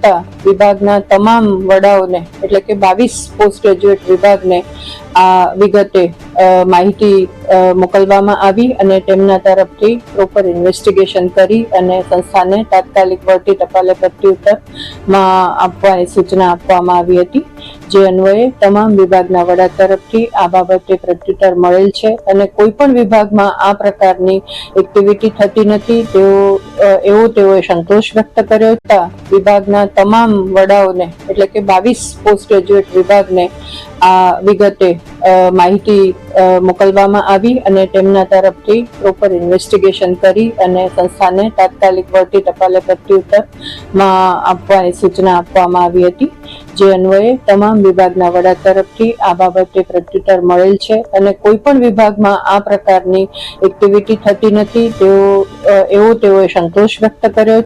વિભાગના તમામ વડાઓને એટલે કે 22 પોસ્ટ ગ્રેજ્યુએટ વિભાગને આ વિગતે માહિતી મોકલવામાં આવી અને તેમના તરફથી પ્રોપર ઇન્વેસ્ટિગેશન કરી અને સંસ્થાને તાત્કાલિક વળતી ટપાલે પ્રત્યુત્તરમાં આપવાની સૂચના આપવામાં આવી હતી, જે અન્વયે તમામ વિભાગના વડા તરફથી આ બાબતે પ્રત્યુત્તર મળેલ છે અને કોઈ પણ વિભાગમાં આ પ્રકારની એક્ટિવિટી થતી નથી તેઓએ સંતોષ વ્યક્ત કર્યો હતા. વિભાગના તમામ વડાઓને એટલે કે 22 પોસ્ટ ગ્રેજ્યુએટ વિભાગને આ વિગતે માહિતી મોકલવામાં આવી અને તેમના તરફથી પ્રોપર ઇન્વેસ્ટિગેશન કરી અને સંસ્થાને તાત્કાલિક વળતી ટપાલે પ્રત્યુત્તરમાં આપવાની સૂચના આપવામાં આવી હતી, જે અન્વયે તમામ વિભાગના વડા તરફથી આ બાબતે પ્રત્યુત્તર મળેલ છે અને કોઈ પણ વિભાગમાં આ પ્રકારની એક્ટિવિટી થતી નથી તેઓએ સંતોષ વ્યક્ત કર્યો.